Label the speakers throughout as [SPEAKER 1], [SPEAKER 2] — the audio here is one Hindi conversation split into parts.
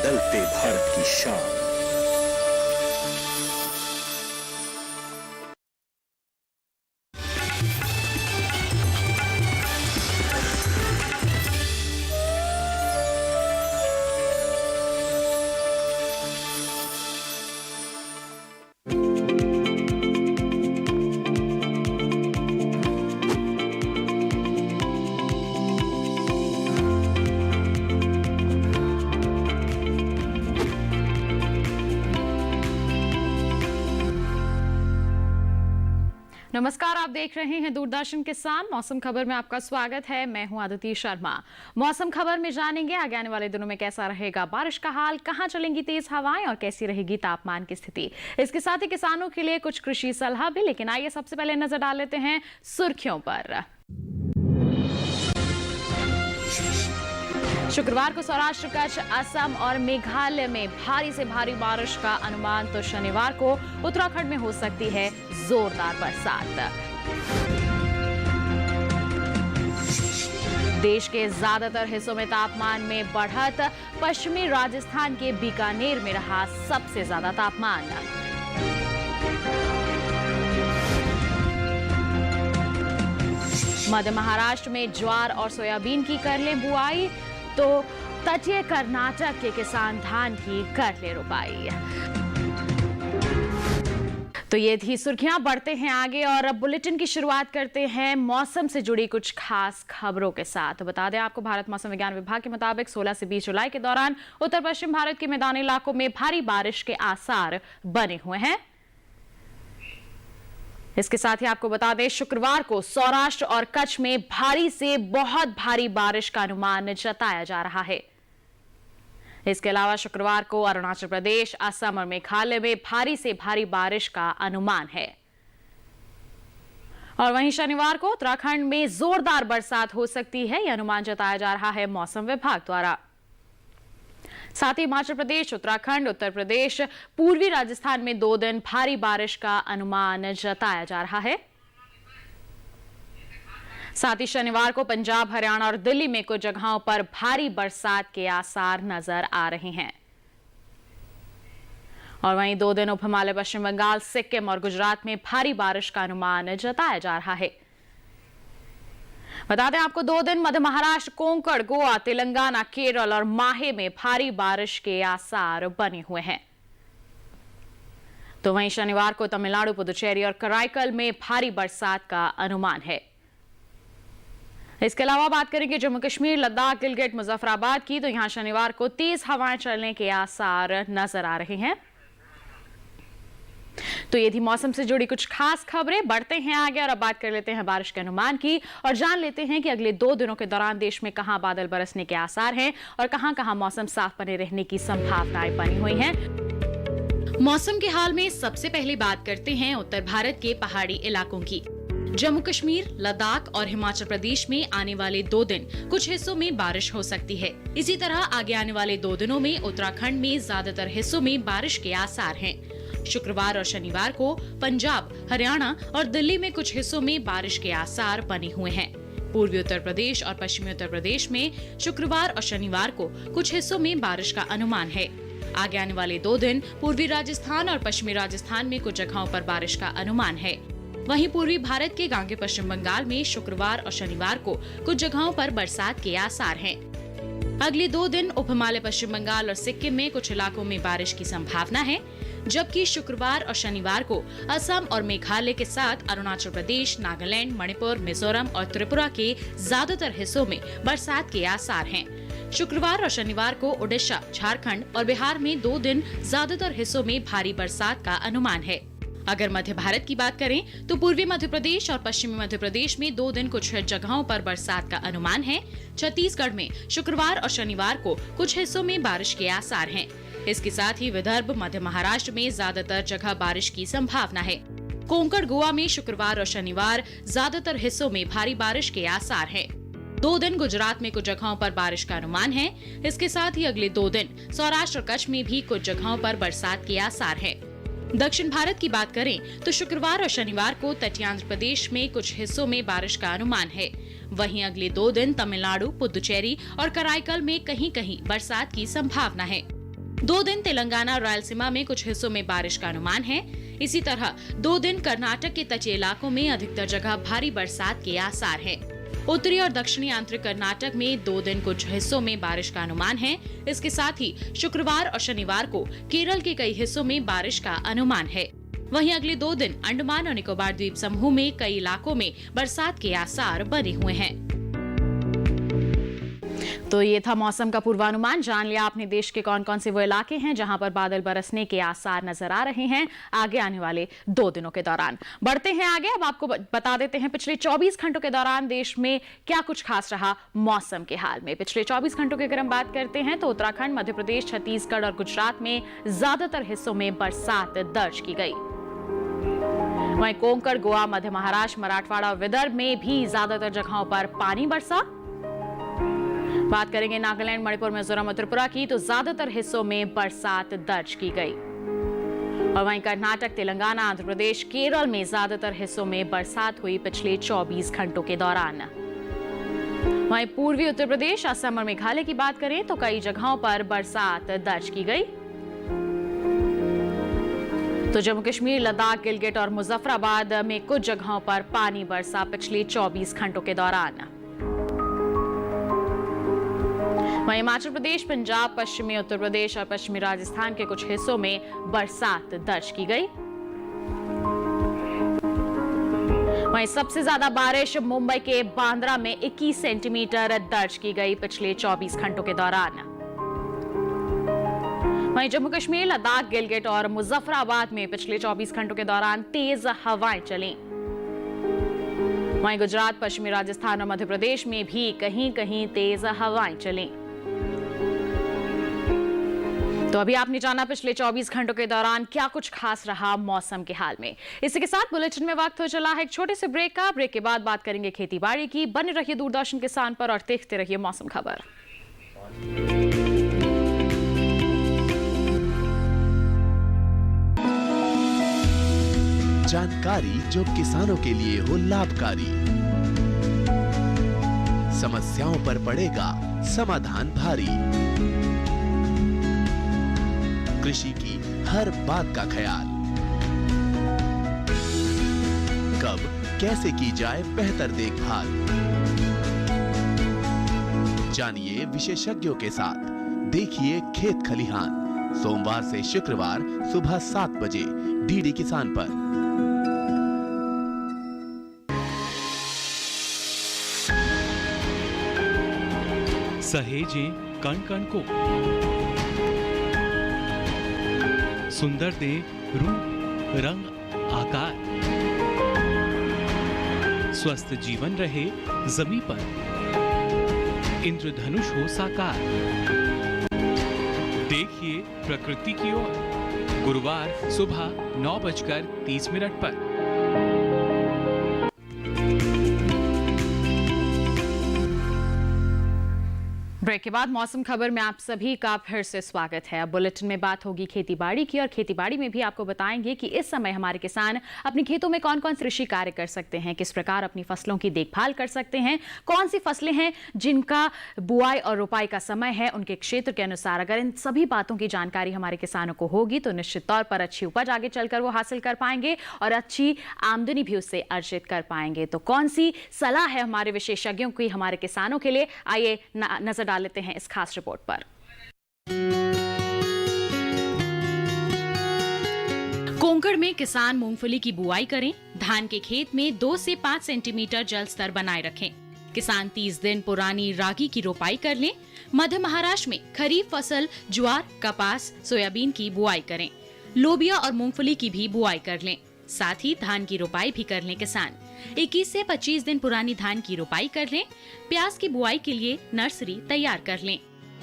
[SPEAKER 1] बदलते भारत की शान।
[SPEAKER 2] नमस्कार, आप देख रहे हैं दूरदर्शन किसान। मौसम खबर में आपका स्वागत है। मैं हूं आदिति शर्मा। मौसम खबर में जानेंगे आगे आने वाले दिनों में कैसा रहेगा बारिश का हाल, कहां चलेंगी तेज हवाएं और कैसी रहेगी तापमान की स्थिति। इसके साथ ही किसानों के लिए कुछ कृषि सलाह भी। लेकिन आइए सबसे पहले नजर डाल लेते हैं सुर्खियों पर। शुक्रवार को सौराष्ट्र, कच्छ, असम और मेघालय में भारी से भारी बारिश का अनुमान। तो शनिवार को उत्तराखंड में हो सकती है जोरदार बरसात। देश के ज्यादातर हिस्सों में तापमान में बढ़त। पश्चिमी राजस्थान के बीकानेर में रहा सबसे ज्यादा तापमान। मध्य महाराष्ट्र में ज्वार और सोयाबीन की कर लें बुआई, तो तटीय कर्नाटक के किसान धान की कर ले रोपाई। तो ये थी सुर्खियां। बढ़ते हैं आगे और अब बुलेटिन की शुरुआत करते हैं मौसम से जुड़ी कुछ खास खबरों के साथ। बता दें आपको, भारत मौसम विज्ञान विभाग के मुताबिक 16 से 20 जुलाई के दौरान उत्तर पश्चिम भारत के मैदानी इलाकों में भारी बारिश के आसार बने हुए हैं। इसके साथ ही आपको बता दें, शुक्रवार को सौराष्ट्र और कच्छ में भारी से बहुत भारी बारिश का अनुमान जताया जा रहा है। इसके अलावा शुक्रवार को अरुणाचल प्रदेश, असम और मेघालय में भारी से भारी बारिश का अनुमान है। और वहीं शनिवार को उत्तराखंड में जोरदार बरसात हो सकती है, यह अनुमान जताया जा रहा है मौसम विभाग द्वारा। साथ ही हिमाचल प्रदेश, उत्तराखंड, उत्तर प्रदेश, पूर्वी राजस्थान में 2 दिन भारी बारिश का अनुमान जताया जा रहा है। साथ ही शनिवार को पंजाब, हरियाणा और दिल्ली में कुछ जगहों पर भारी बरसात के आसार नजर आ रहे हैं। और वहीं 2 दिन उप हिमालय, पश्चिम बंगाल, सिक्किम और गुजरात में भारी बारिश का अनुमान जताया जा रहा है। बता दें आपको, 2 दिन मध्य महाराष्ट्र, कोंकण, गोवा, तेलंगाना, केरल और माहे में भारी बारिश के आसार बने हुए हैं। तो वहीं शनिवार को तमिलनाडु, पुदुचेरी और कराईकल में भारी बरसात का अनुमान है। इसके अलावा बात करेंगे जम्मू कश्मीर, लद्दाख, गिलगित, मुजफ्फराबाद की, तो यहां शनिवार को तेज हवाएं चलने के आसार नजर आ रहे हैं। तो ये थी मौसम से जुड़ी कुछ खास खबरें। बढ़ते हैं आगे और अब बात कर लेते हैं बारिश के अनुमान की और जान लेते हैं कि अगले 2 दिनों के दौरान देश में कहां बादल बरसने के आसार हैं और कहां कहां मौसम साफ बने रहने की संभावनाएं बनी हुई हैं। मौसम के हाल में सबसे पहले बात करते हैं उत्तर भारत के पहाड़ी इलाकों की। जम्मू कश्मीर, लद्दाख और हिमाचल प्रदेश में आने वाले 2 दिन कुछ हिस्सों में बारिश हो सकती है। इसी तरह आगे आने वाले 2 दिनों में उत्तराखंड में ज्यादातर हिस्सों में बारिश के आसार हैं। शुक्रवार और शनिवार को पंजाब, हरियाणा और दिल्ली में कुछ हिस्सों में बारिश के आसार बने हुए हैं। पूर्वी उत्तर प्रदेश और पश्चिमी उत्तर प्रदेश में शुक्रवार और शनिवार को कुछ हिस्सों में बारिश का अनुमान है। आगे आने वाले 2 दिन पूर्वी राजस्थान और पश्चिमी राजस्थान में कुछ जगहों पर बारिश का अनुमान है। वहीं पूर्वी भारत के गांगे पश्चिम बंगाल में शुक्रवार और शनिवार को कुछ जगहों पर बरसात के आसार हैं। अगले 2 दिन उप हिमालय, पश्चिम बंगाल और सिक्किम में कुछ इलाकों में बारिश की संभावना है, जबकि शुक्रवार और शनिवार को असम और मेघालय के साथ अरुणाचल प्रदेश, नागालैंड, मणिपुर, मिजोरम और त्रिपुरा के ज्यादातर हिस्सों में बरसात के आसार हैं। शुक्रवार और शनिवार को उड़ीसा, झारखंड और बिहार में 2 दिन ज्यादातर हिस्सों में भारी बरसात का अनुमान है। अगर मध्य भारत की बात करें तो पूर्वी मध्य प्रदेश और पश्चिमी मध्य प्रदेश में 2 दिन कुछ जगहों पर बरसात का अनुमान है। छत्तीसगढ़ में शुक्रवार और शनिवार को कुछ हिस्सों में बारिश के आसार हैं। इसके साथ ही विदर्भ, मध्य महाराष्ट्र में ज्यादातर जगह बारिश की संभावना है। कोंकण, गोवा में शुक्रवार और शनिवार ज्यादातर हिस्सों में भारी बारिश के आसार हैं। 2 दिन गुजरात में कुछ जगहों पर बारिश का अनुमान है। इसके साथ ही अगले 2 दिन सौराष्ट्र और कच्छ में भी कुछ जगहों पर बरसात के आसार हैं। दक्षिण भारत की बात करें तो शुक्रवार और शनिवार को तटीय आंध्र प्रदेश में कुछ हिस्सों में बारिश का अनुमान है। वहीं अगले 2 दिन तमिलनाडु, पुदुचेरी और कराईकल में कहीं कहीं बरसात की संभावना है। 2 दिन तेलंगाना और रायलसीमा में कुछ हिस्सों में बारिश का अनुमान है। इसी तरह 2 दिन कर्नाटक के तटीय इलाकों में अधिकतर जगह भारी बरसात के आसार हैं। उत्तरी और दक्षिणी आंतरिक कर्नाटक में 2 दिन कुछ हिस्सों में बारिश का अनुमान है। इसके साथ ही शुक्रवार और शनिवार को केरल के कई हिस्सों में बारिश का अनुमान है। वहीं अगले 2 दिन अंडमान और निकोबार द्वीप समूह में कई इलाकों में बरसात के आसार बने हुए हैं। तो ये था मौसम का पूर्वानुमान। जान लिया आपने देश के कौन कौन से वो इलाके हैं जहां पर बादल बरसने के आसार नजर आ रहे हैं आगे आने वाले 2 दिनों के दौरान। बढ़ते हैं आगे, अब आपको बता देते हैं पिछले 24 घंटों के दौरान देश में क्या कुछ खास रहा मौसम के हाल में। पिछले 24 घंटों की अगर हम बात करते हैं तो उत्तराखंड, मध्य प्रदेश, छत्तीसगढ़ और गुजरात में ज्यादातर हिस्सों में बरसात दर्ज की गई। वहीं कोंकण, गोवा, मध्य महाराष्ट्र, मराठवाड़ा और विदर्भ में भी ज्यादातर जगहों पर पानी बरसा। बात करेंगे नागालैंड, मणिपुर, मिजोरम और त्रिपुरा की, तो ज्यादातर हिस्सों में बरसात दर्ज की गई। और वहीं कर्नाटक, तेलंगाना, आंध्र प्रदेश, केरल में ज्यादातर हिस्सों में बरसात हुई पिछले 24 घंटों के दौरान। वहीं पूर्वी उत्तर प्रदेश, असम और मेघालय की बात करें तो कई जगहों पर बरसात दर्ज की गई। तो जम्मू कश्मीर, लद्दाख, गिलगित और मुजफ्फराबाद में कुछ जगहों पर पानी बरसा पिछले 24 घंटों के दौरान। वहीं हिमाचल प्रदेश, पंजाब, पश्चिमी उत्तर प्रदेश और पश्चिमी राजस्थान के कुछ हिस्सों में बरसात दर्ज की गई। वहीं सबसे ज्यादा बारिश मुंबई के बांद्रा में 21 सेंटीमीटर दर्ज की गई पिछले 24 घंटों के दौरान। वहीं जम्मू कश्मीर, लद्दाख, गिलगित और मुजफ्फराबाद में पिछले 24 घंटों के दौरान तेज हवाएं चली। वहीं गुजरात, पश्चिमी राजस्थान और मध्य प्रदेश में भी कहीं कहीं तेज हवाएं चली। तो अभी आपने जाना पिछले 24 घंटों के दौरान क्या कुछ खास रहा मौसम के हाल में। इसी के साथ बुलेटिन में वक्त हो चला है एक छोटे से ब्रेक का। ब्रेक के बाद बात करेंगे खेती बाड़ी की। बने रहिए दूरदर्शन किसान पर और देखते रहिए मौसम खबर।
[SPEAKER 3] जानकारी जो किसानों के लिए हो लाभकारी, समस्याओं पर पड़ेगा समाधान भारी, कृषि की हर बात का ख्याल, कब कैसे की जाए बेहतर देखभाल, जानिए विशेषज्ञों के साथ, देखिए खेत खलिहान, सोमवार से शुक्रवार सुबह 7 बजे डीडी किसान पर।
[SPEAKER 4] सहेजें कण कण को, सुंदर दे रूप रंग आकार, स्वस्थ जीवन रहे जमीन पर, इंद्रधनुष हो साकार। देखिए प्रकृति की ओर, गुरुवार सुबह 9:30 पर।
[SPEAKER 2] ब्रेक के बाद मौसम खबर में आप सभी का फिर से स्वागत है। अब बुलेटिन में बात होगी खेतीबाड़ी की और खेतीबाड़ी में भी आपको बताएंगे कि इस समय हमारे किसान अपने खेतों में कौन कौन कृषि कार्य कर सकते हैं, किस प्रकार अपनी फसलों की देखभाल कर सकते हैं, कौन सी फसलें हैं जिनका बुआई और रोपाई का समय है उनके क्षेत्र के अनुसार। अगर इन सभी बातों की जानकारी हमारे किसानों को होगी तो निश्चित तौर पर अच्छी उपज आगे चलकर वो हासिल कर पाएंगे और अच्छी आमदनी भी उससे अर्जित कर पाएंगे। तो कौन सी सलाह है हमारे विशेषज्ञों की हमारे किसानों के लिए, आइए नजर डाल लेते हैं इस खास रिपोर्ट पर। कोंकण में किसान मूंगफली की बुआई करें। धान के खेत में 2 से 5 सेंटीमीटर जल स्तर बनाए रखें। किसान 30 दिन पुरानी रागी की रोपाई कर लें। मध्य महाराष्ट्र में खरीफ फसल ज्वार, कपास, सोयाबीन की बुआई करें। लोबिया और मूंगफली की भी बुआई कर लें। साथ ही धान की रोपाई भी कर लें किसान। 21 से 25 दिन पुरानी धान की रोपाई कर लें। प्याज की बुआई के लिए नर्सरी तैयार कर लें।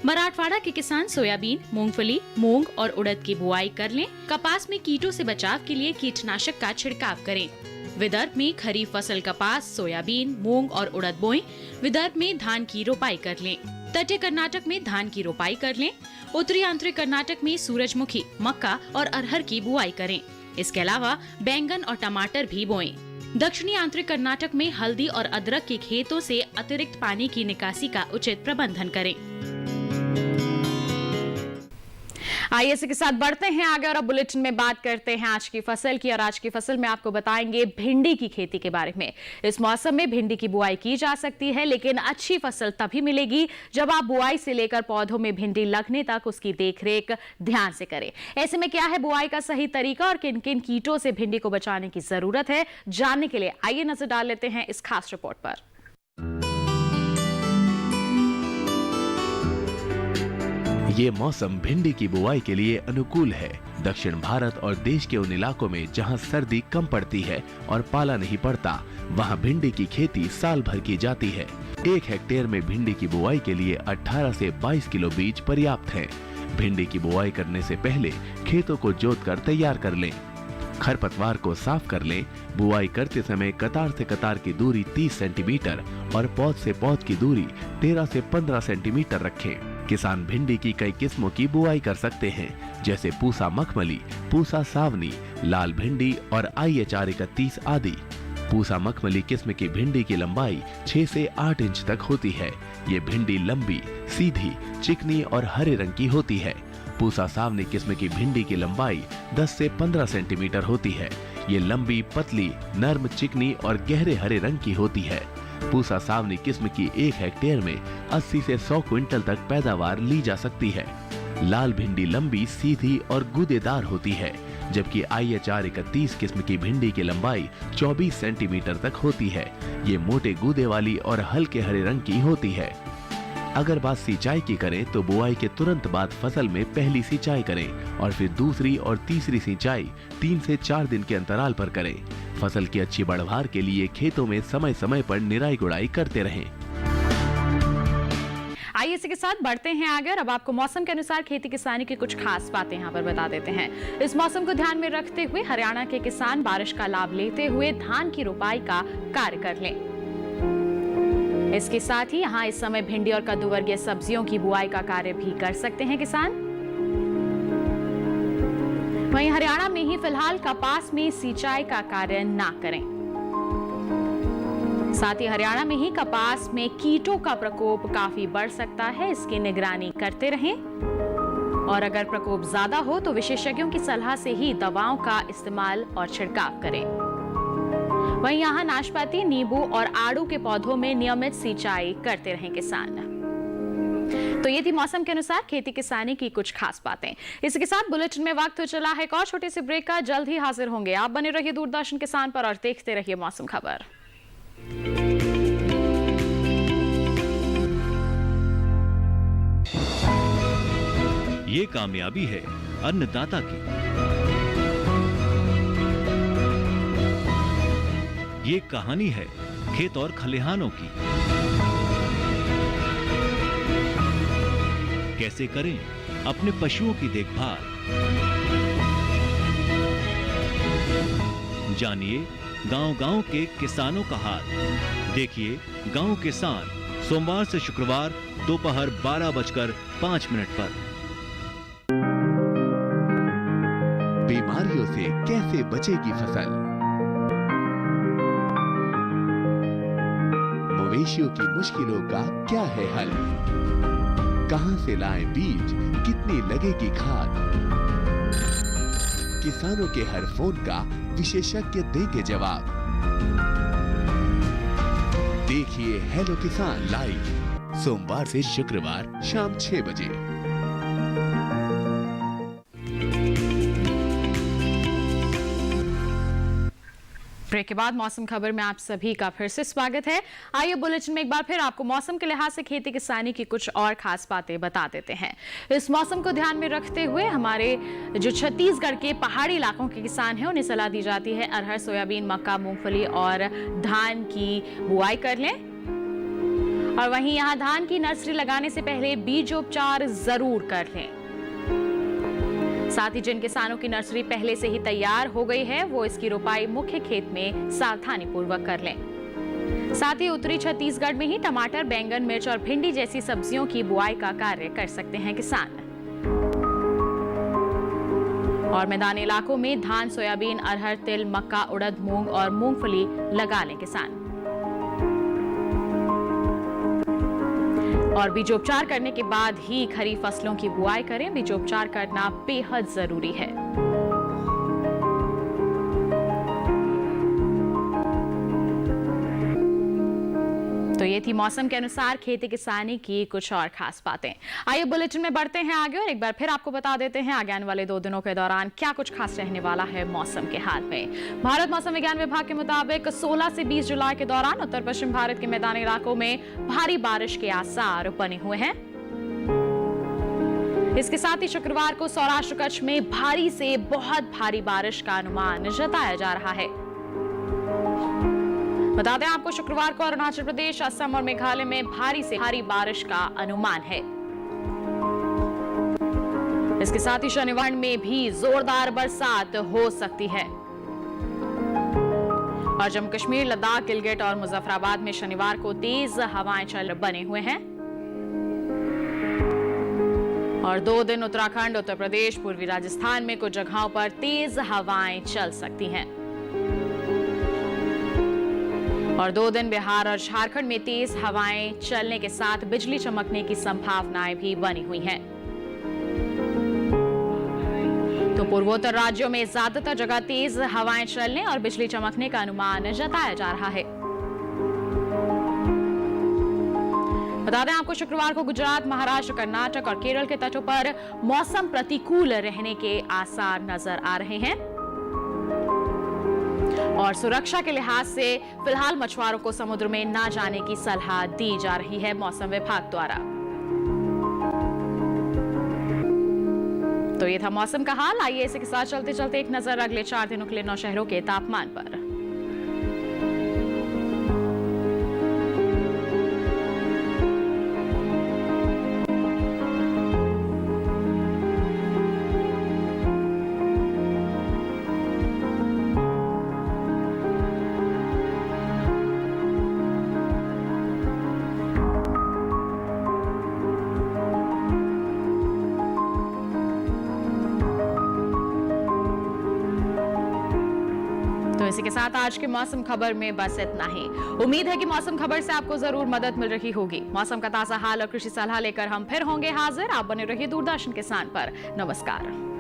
[SPEAKER 2] मराठवाड़ा के किसान सोयाबीन, मूंगफली, मूंग और उड़द की बुआई कर लें। कपास में कीटों से बचाव के लिए कीटनाशक का छिड़काव करें। विदर्भ में खरीफ फसल कपास, सोयाबीन, मूंग और उड़द बोएं। विदर्भ में धान की रोपाई कर लें। तटीय कर्नाटक में धान की रोपाई कर लें। उत्तरी आंतरिक कर्नाटक में सूरजमुखी, मक्का और अरहर की बुआई करें। इसके अलावा बैंगन और टमाटर भी बोएं। दक्षिणी आंतरिक कर्नाटक में हल्दी और अदरक के खेतों से अतिरिक्त पानी की निकासी का उचित प्रबंधन करें। आइए इसी के साथ बढ़ते हैं आगे और अब बुलेटिन में बात करते हैं आज की फसल की। और आज की फसल में आपको बताएंगे भिंडी की खेती के बारे में। इस मौसम में भिंडी की बुआई की जा सकती है, लेकिन अच्छी फसल तभी मिलेगी जब आप बुआई से लेकर पौधों में भिंडी लगने तक उसकी देखरेख ध्यान से करें। ऐसे में क्या है बुआई का सही तरीका और किन किन कीटों से भिंडी को बचाने की जरूरत है, जानने के लिए आइए नजर डाल लेते हैं इस खास रिपोर्ट पर।
[SPEAKER 3] ये मौसम भिंडी की बुआई के लिए अनुकूल है। दक्षिण भारत और देश के उन इलाकों में जहां सर्दी कम पड़ती है और पाला नहीं पड़ता, वहां भिंडी की खेती साल भर की जाती है। 1 हेक्टेयर में भिंडी की बुआई के लिए 18 से 22 किलो बीज पर्याप्त है। भिंडी की बुआई करने से पहले खेतों को जोतकर तैयार कर लें। खरपतवार को साफ कर लें। बुआई करते समय कतार से कतार की दूरी 30 सेंटीमीटर और पौध से पौध की दूरी 13 से 15 सेंटीमीटर रखें। किसान भिंडी की कई किस्मों की बुआई कर सकते हैं, जैसे पूसा मखमली, पूसा सावनी, लाल भिंडी और IHR 31 आदि। पूसा मखमली किस्म की भिंडी की लंबाई 6 से 8 इंच तक होती है। ये भिंडी लंबी, सीधी, चिकनी और हरे रंग की होती है। पूसा सावनी किस्म की भिंडी की लंबाई 10 से 15 सेंटीमीटर होती है। ये लंबी, पतली, नर्म, चिकनी और गहरे हरे रंग की होती है। पूसा सावनी किस्म की 1 हेक्टेयर में 80 से 100 क्विंटल तक पैदावार ली जा सकती है। लाल भिंडी लंबी, सीधी और गूदेदार होती है, जबकि IHR 31 किस्म की भिंडी की लंबाई 24 सेंटीमीटर तक होती है। ये मोटे गूदे वाली और हल्के हरे रंग की होती है। अगर बात सिंचाई की करें तो बुआई के तुरंत बाद फसल में पहली सिंचाई करें और फिर दूसरी और तीसरी सिंचाई 3 से 4 दिन के अंतराल पर करें। फसल की अच्छी बढ़वार के लिए खेतों में समय समय पर निराई गुड़ाई करते रहें।
[SPEAKER 2] आइए इसी के साथ बढ़ते हैं आगे और अब आपको मौसम के अनुसार खेती किसानी की कुछ खास बातें यहाँ पर बता देते हैं। इस मौसम को ध्यान में रखते हुए हरियाणा के किसान बारिश का लाभ लेते हुए धान की रोपाई का कार्य कर लें। इसके साथ ही यहाँ इस समय भिंडी और कद्दू वर्गीय सब्जियों की बुआई का कार्य भी कर सकते हैं किसान। वहीं हरियाणा में ही फिलहाल कपास में सिंचाई का कार्य ना करें। साथ ही हरियाणा में ही कपास में कीटों का प्रकोप काफी बढ़ सकता है, इसकी निगरानी करते रहें और अगर प्रकोप ज्यादा हो तो विशेषज्ञों की सलाह से ही दवाओं का इस्तेमाल और छिड़काव करें। वहीं यहाँ नाशपाती, नींबू और आड़ू के पौधों में नियमित सिंचाई करते रहें किसान। तो ये थी मौसम के अनुसार खेती किसानी की कुछ खास बातें। इसके साथ बुलेटिन में वक्त हो चला है एक और छोटे से ब्रेक का। जल्द ही हाजिर होंगे। आप बने रहिए दूरदर्शन किसान पर और देखते रहिए मौसम खबर।
[SPEAKER 1] ये कामयाबी है अन्नदाता की। ये कहानी है खेत और खलिहानों की। कैसे करें अपने पशुओं की देखभाल, जानिए गांव-गांव के किसानों का हाल। देखिए गांव किसान सोमवार से शुक्रवार दोपहर 12:05 पर।
[SPEAKER 3] बीमारियों से कैसे बचेगी फसल? मवेशियों की मुश्किलों का क्या है हल? कहां से लाएं बीज, कितनी लगेगी खाद? किसानों के हर फोन का विशेषज्ञ देंगे जवाब। देखिए हेलो किसान लाइव सोमवार से शुक्रवार शाम 6 बजे।
[SPEAKER 2] ब्रेक के बाद मौसम खबर में आप सभी का फिर से स्वागत है। आइए बुलेटिन में एक बार फिर आपको मौसम के लिहाज से खेती किसानी की कुछ और खास बातें बता देते हैं। इस मौसम को ध्यान में रखते हुए हमारे जो छत्तीसगढ़ के पहाड़ी इलाकों के किसान हैं उन्हें सलाह दी जाती है अरहर, सोयाबीन, मक्का, मूंगफली और धान की बुआई कर लें। और वहीं यहाँ धान की नर्सरी लगाने से पहले बीजोपचार जरूर कर लें। साथ ही जिन किसानों की नर्सरी पहले से ही तैयार हो गई है वो इसकी रोपाई मुख्य खेत में सावधानी पूर्वक कर लें। साथ ही उत्तरी छत्तीसगढ़ में ही टमाटर, बैंगन, मिर्च और भिंडी जैसी सब्जियों की बुआई का कार्य कर सकते हैं किसान। और मैदानी इलाकों में धान, सोयाबीन, अरहर, तिल, मक्का, उड़द, मूंग और मूंगफली लगा लें किसान। और बीजोपचार करने के बाद ही खरीफ फसलों की बुआई करें। बीजोपचार करना बेहद जरूरी है। तो ये थी मौसम के अनुसार खेती किसानी की कुछ और खास बातें। आइए बुलेटिन में बढ़ते हैं आगे और एक बार फिर आपको बता देते हैं आगे आने वाले 2 दिनों के दौरान क्या कुछ खास रहने वाला है मौसम के हाल में। भारत मौसम विज्ञान विभाग के मुताबिक 16 से 20 जुलाई के दौरान उत्तर पश्चिम भारत के मैदानी इलाकों में भारी बारिश के आसार बने हुए हैं। इसके साथ ही शुक्रवार को सौराष्ट्र कच्छ में भारी से बहुत भारी बारिश का अनुमान जताया जा रहा है। बता दें आपको शुक्रवार को अरुणाचल प्रदेश, असम और मेघालय में भारी से भारी बारिश का अनुमान है। इसके साथ ही शनिवार में भी जोरदार बरसात हो सकती है और जम्मू कश्मीर, लद्दाख, गिलगित और मुजफ्फराबाद में शनिवार को तेज हवाएं चल बने हुए हैं। और 2 दिन उत्तराखंड, उत्तर प्रदेश, पूर्वी राजस्थान में कुछ जगहों पर तेज हवाएं चल सकती हैं और 2 दिन बिहार और झारखंड में तेज हवाएं चलने के साथ बिजली चमकने की संभावनाएं भी बनी हुई हैं। तो पूर्वोत्तर राज्यों में ज्यादातर जगह तेज हवाएं चलने और बिजली चमकने का अनुमान जताया जा रहा है। बता दें आपको शुक्रवार को गुजरात, महाराष्ट्र, कर्नाटक और केरल के तटों पर मौसम प्रतिकूल रहने के आसार नजर आ रहे हैं और सुरक्षा के लिहाज से फिलहाल मछुआरों को समुद्र में ना जाने की सलाह दी जा रही है मौसम विभाग द्वारा। तो ये था मौसम का हाल। आइए इसी के साथ चलते चलते एक नजर अगले 4 दिनों के लिए 9 शहरों के तापमान पर। तो इसी के साथ आज के मौसम खबर में बस इतना ही। उम्मीद है कि मौसम खबर से आपको जरूर मदद मिल रही होगी। मौसम का ताजा हाल और कृषि सलाह लेकर हम फिर होंगे हाजिर। आप बने रहिए दूरदर्शन किसान पर। नमस्कार।